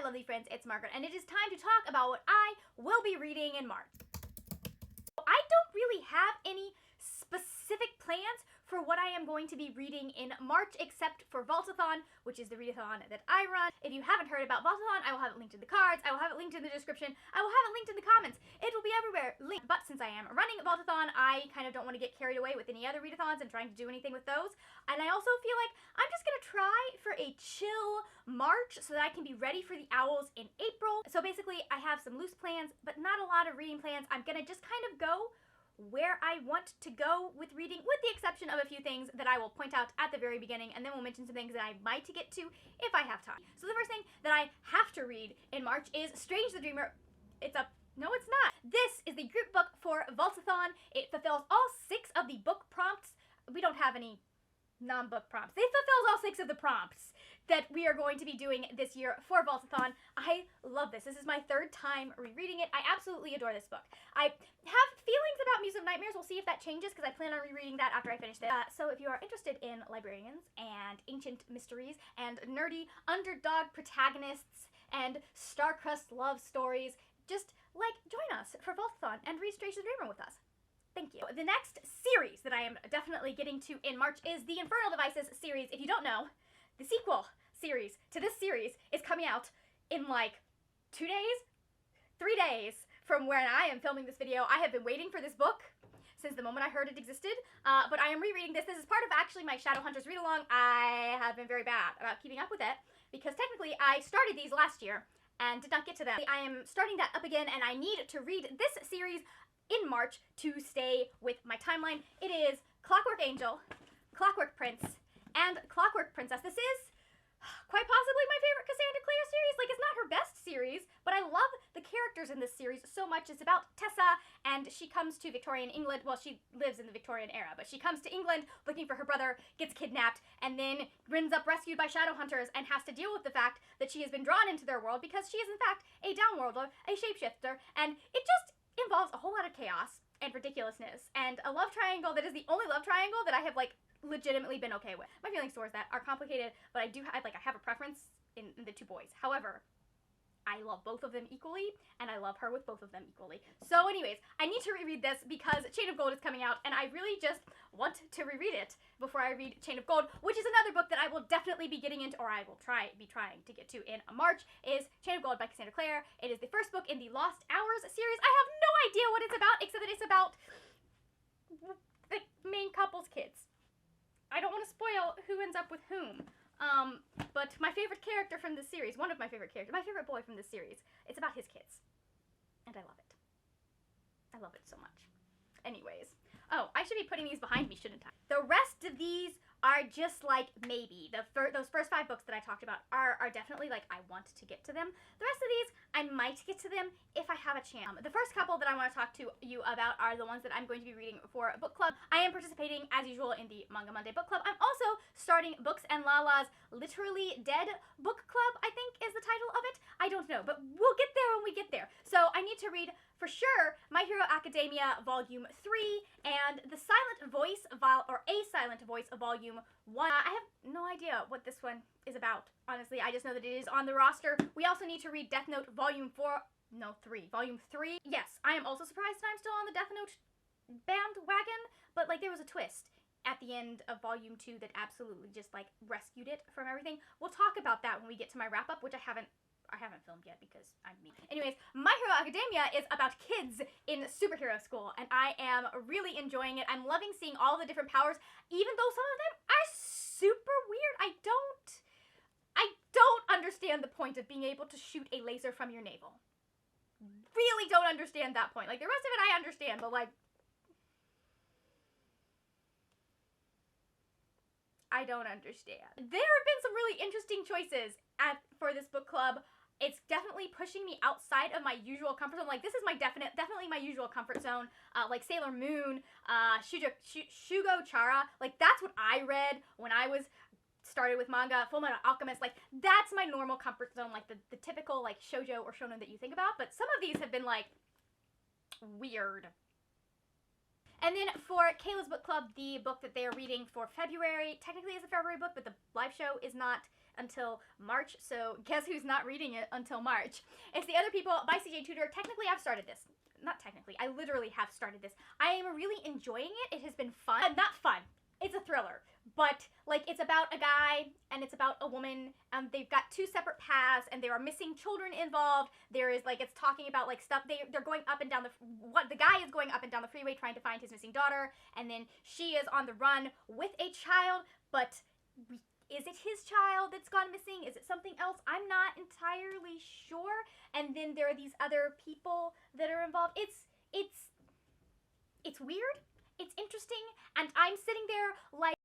lovely friends, it's Margaret, and it is time to talk about what I will be reading in March. I don't really have any specific plans for what I am going to be reading in March, except for Vaultathon, which is the readathon that I run. If you haven't heard about Vaultathon, I will have it linked in the cards, I will have it linked in the description, I will have it linked in the comments. It will be everywhere linked. But since I am running Vaultathon, I kind of don't want to get carried away with any other readathons and trying to do anything with those. And I also feel like I'm just going to try for a chill March so that I can be ready for the owls in April. So basically, I have some loose plans, but not a lot of reading plans. I'm going to just kind of go where I want to go with reading, with the exception of a few things that I will point out at the very beginning, and then we'll mention some things that I might get to if I have time. So the first thing that I have to read in March is Strange the Dreamer. No, it's not. This is the group book for Vaultathon. It fulfills all 6 of the book prompts. We don't have any non-book prompts. It fulfills all 6 of the prompts that we are going to be doing this year for Vaultathon. I love this. This is my 3rd time rereading it. I absolutely adore this book. I have feelings about Muse of Nightmares. We'll see if that changes because I plan on rereading that after I finish this. So if you are interested in librarians and ancient mysteries and nerdy underdog protagonists and star-crossed love stories, just join us for Vaultathon and read Strange the Dreamer with us. Thank you. The next series that I am definitely getting to in March is the Infernal Devices series. If you don't know, the sequel series to this series is coming out in 2 days? 3 days from when I am filming this video. I have been waiting for this book since the moment I heard it existed, but I am rereading this. This is part of actually my Shadowhunters read-along. I have been very bad about keeping up with it because technically I started these last year and did not get to them. I am starting that up again, and I need to read this series in March to stay with my timeline. It is Clockwork Angel, Clockwork Prince, and Clockwork Princess. This is quite possibly my favorite Cassandra Clare series. It's not her best series, but I love the characters in this series so much. It's about Tessa, and she comes to Victorian England. Well, she lives in the Victorian era, but she comes to England looking for her brother, gets kidnapped, and then ends up rescued by Shadowhunters and has to deal with the fact that she has been drawn into their world because she is in fact a downworlder, a shapeshifter, and it just involves a whole lot of chaos and ridiculousness and a love triangle that is the only love triangle that I have legitimately been okay with. My feelings towards that are complicated, but I have a preference in the 2 boys. However, I love both of them equally, and I love her with both of them equally. So anyways, I need to reread this because Chain of Gold is coming out, and I really just want to reread it before I read Chain of Gold, which is another book that I will definitely be getting into, or I will be trying to get to in March, is Chain of Gold by Cassandra Clare. It is the first book in the Lost Hours series. I have no idea what it's about, except that it's about the main couple's kids. I don't want to spoil who ends up with whom. But my favorite character from this series, one of my favorite characters, my favorite boy from this series, it's about his kids. And I love it. I love it so much. Anyways. Oh, I should be putting these behind me, shouldn't I? The rest of these are just maybe. Those first 5 books that I talked about are definitely I want to get to them. The rest of these, I might get to them if I have a chance. The first couple that I want to talk to you about are the ones that I'm going to be reading for book club. I am participating, as usual, in the Manga Monday book club. I'm also starting Books and Lala's Literally Dead book club, I think is the title of it. I don't know, but we'll get there when we get there. So I need to read, for sure, My Hero Academia Volume 3 and The Silent Voice, or A Silent Voice of Volume 1. I have no idea what this one is about, honestly. I just know that it is on the roster. We also need to read Death Note Volume 3. Volume 3. Yes, I am also surprised that I'm still on the Death Note bandwagon, but there was a twist at the end of Volume 2 that absolutely just rescued it from everything. We'll talk about that when we get to my wrap-up, which I haven't filmed yet because I'm me. Anyways, My Hero Academia is about kids in superhero school, and I am really enjoying it. I'm loving seeing all the different powers, even though some of them are super weird. I don't understand the point of being able to shoot a laser from your navel. Really don't understand that point. The rest of it I understand, but I don't understand. There have been some really interesting choices for this book club. It's definitely pushing me outside of my usual comfort zone. This is my definitely my usual comfort zone. Sailor Moon, Shugo Chara. That's what I read when I was started with manga. Fullmetal Alchemist. That's my normal comfort zone. The typical shoujo or shonen that you think about. But some of these have been weird. And then for Kayla's book club, the book that they are reading for February technically is a February book, but the live show is not until March, so guess who's not reading it until March? It's The Other People by CJ Tudor. Technically, I've started this. Not technically, I literally have started this. I am really enjoying it. It has been fun. Not fun. It's a thriller, but like it's about a guy and it's about a woman, and they've got two separate paths, and there are missing children involved. There is like, it's talking about like stuff, they're going up and down the guy is going up and down the freeway trying to find his missing daughter, and then she is on the run with a child, but is it his child that's gone missing? Is it something else? I'm not entirely sure. And then there are these other people that are involved. It's weird. It's interesting, and I'm sitting there like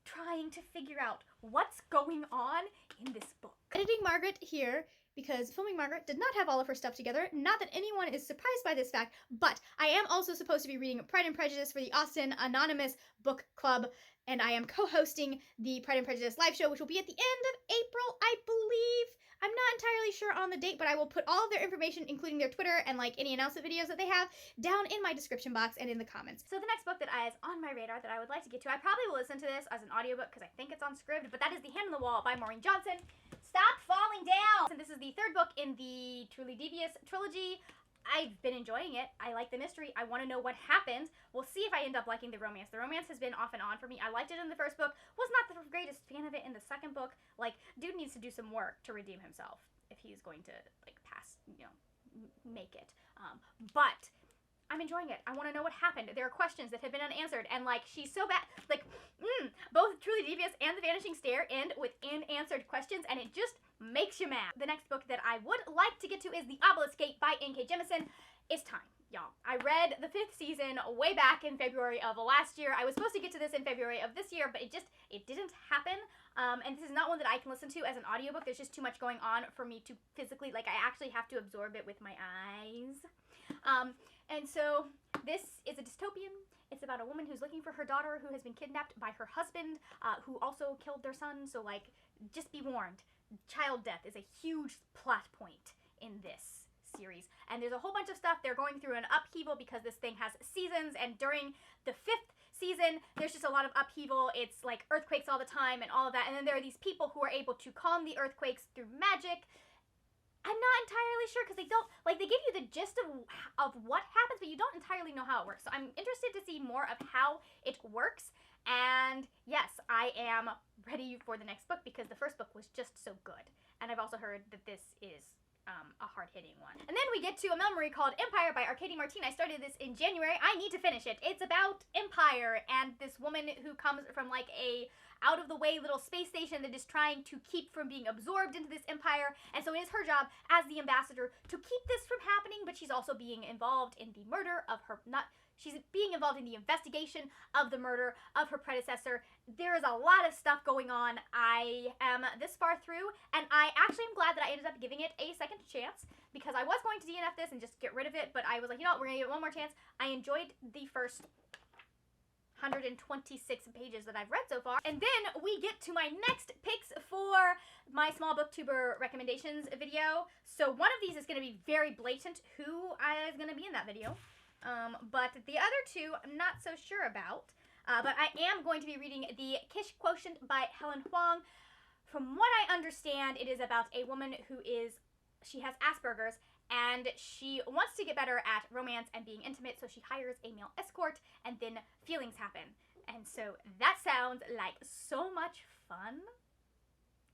trying to figure out what's going on in this book. Editing Margaret here because Filming Margaret did not have all of her stuff together. Not that anyone is surprised by this fact, but I am also supposed to be reading Pride and Prejudice for the Austen Anonymous Book Club, and I am co-hosting the Pride and Prejudice live show, which will be at the end of April, I believe. I'm not entirely sure on the date, but I will put all of their information, including their Twitter and like any announcement videos that they have, down in my description box and in the comments. So the next book that is on my radar that I would like to get to, I probably will listen to this as an audiobook because I think it's on Scribd, but that is The Hand on the Wall by Maureen Johnson. Stop falling down! And this is the third book in the Truly Devious trilogy. I've been enjoying it. I like the mystery. I want to know what happens. We'll see if I end up liking the romance. The romance has been off and on for me. I liked it in the first book. Was not the greatest fan of it in the second book. Like, dude needs to do some work to redeem himself if he's going to, like, pass, you know, make it. But I'm enjoying it. I want to know what happened. There are questions that have been unanswered, and like, she's so bad. Like, both Truly Devious and The Vanishing Stair end with unanswered questions, and it just makes you mad. The next book that I would like to get to is The Obelisk Gate by N.K. Jemisin. It's time, y'all. I read the 5th season way back in February of last year. I was supposed to get to this in February of this year, but it didn't happen. And this is not one that I can listen to as an audiobook. There's just too much going on for me to physically, like, I actually have to absorb it with my eyes. And so this is a dystopian. It's about a woman who's looking for her daughter who has been kidnapped by her husband, who also killed their son. So, like, just be warned. Child death is a huge plot point in this series. And there's a whole bunch of stuff. They're going through an upheaval because this thing has seasons. And during the 5th season, there's just a lot of upheaval. It's like earthquakes all the time and all of that. And then there are these people who are able to calm the earthquakes through magic. I'm not entirely sure because they don't, like, they give you the gist of what happens, but you don't entirely know how it works. So I'm interested to see more of how it works. And yes, I am ready for the next book because the first book was just so good. And I've also heard that this is a hard-hitting one. And then we get to a memory called Empire by Arkady Martin. I started this in January. I need to finish it. It's about Empire and this woman who comes from like a out-of-the-way little space station that is trying to keep from being absorbed into this empire. And so it is her job as the ambassador to keep this from happening, but she's also being involved in the murder of her, she's being involved in the investigation of the murder of her predecessor. There is a lot of stuff going on. I am this far through, and I actually am glad that I ended up giving it a second chance, because I was going to DNF this and just get rid of it, but I was like, you know what, we're going to give it one more chance. I enjoyed the first 126 pages that I've read so far. And then we get to my next picks for my small booktuber recommendations video. So one of these is going to be very blatant who is going to be in that video. But the other two, I'm not so sure about. But I am going to be reading The Kish Quotient by Helen Huang. From what I understand, it is about a woman who she has Asperger's, and she wants to get better at romance and being intimate, so she hires a male escort, and then feelings happen. And so that sounds like so much fun.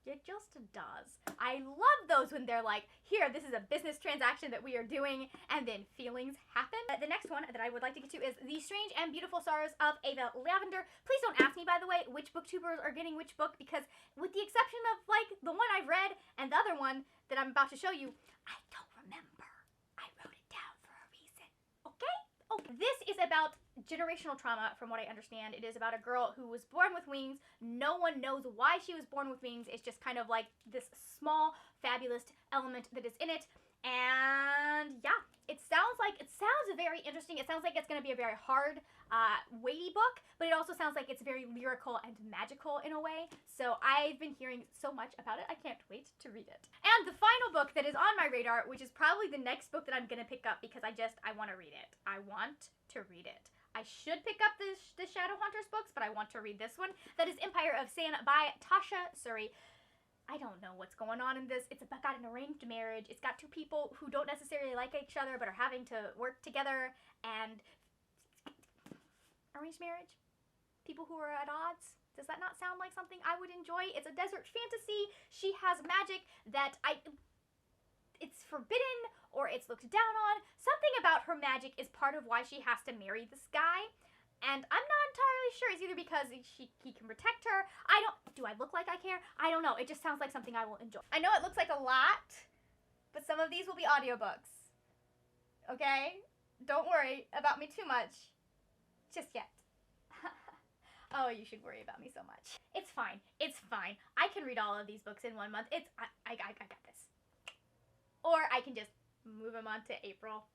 It just does. I love those when they're like, here, this is a business transaction that we are doing, and then feelings happen. The next one that I would like to get to is The Strange and Beautiful Sorrows of Ava Lavender. Please don't ask me, by the way, which booktubers are getting which book, because with the exception of, like, the one I've read and the other one that I'm about to show you, I don't remember. I wrote it down for a reason. Okay? Okay. This is about generational trauma, from what I understand. It is about a girl who was born with wings. No one knows why she was born with wings. It's just kind of like this small, fabulous element that is in it. And yeah, it sounds very interesting. It sounds like it's going to be a very hard, weighty book, but it also sounds like it's very lyrical and magical in a way. So I've been hearing so much about it. I can't wait to read it. And the final book that is on my radar, which is probably the next book that I'm going to pick up because I want to read it. I want to read it. I should pick up the Shadowhunters books, but I want to read this one. That is Empire of Sand by Tasha Suri. I don't know what's going on in this. It's got an arranged marriage. It's got two people who don't necessarily like each other but are having to work together. And arranged marriage? People who are at odds? Does that not sound like something I would enjoy? It's a desert fantasy. She has magic that it's forbidden or it's looked down on. Something about her magic is part of why she has to marry this guy. And I'm not entirely sure. It's either because he can protect her. Do I look like I care? I don't know. It just sounds like something I will enjoy. I know it looks like a lot, but some of these will be audiobooks. Okay? Don't worry about me too much. Just yet. Oh, you should worry about me so much. It's fine. It's fine. I can read all of these books in 1 month. I got this. Or I can just move them on to April.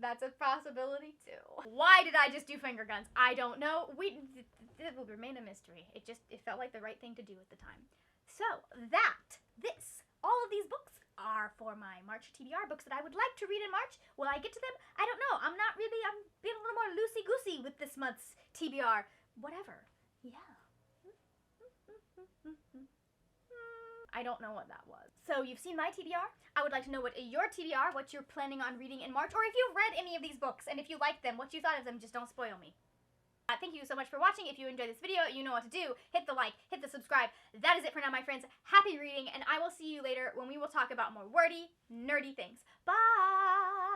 That's a possibility too. Why did I just do finger guns? I don't know. It will remain a mystery. It felt like the right thing to do at the time. So all of these books are for my March TBR books that I would like to read in March. Will I get to them? I don't know. I'm being a little more loosey-goosey with this month's TBR. Whatever. Yeah. I don't know what that was. So you've seen my TBR. I would like to know what you're planning on reading in March, or if you've read any of these books, and if you like them, what you thought of them. Just don't spoil me. Thank you so much for watching. If you enjoyed this video, you know what to do. Hit the like, hit the subscribe. That is it for now, my friends. Happy reading, and I will see you later when we will talk about more wordy, nerdy things. Bye!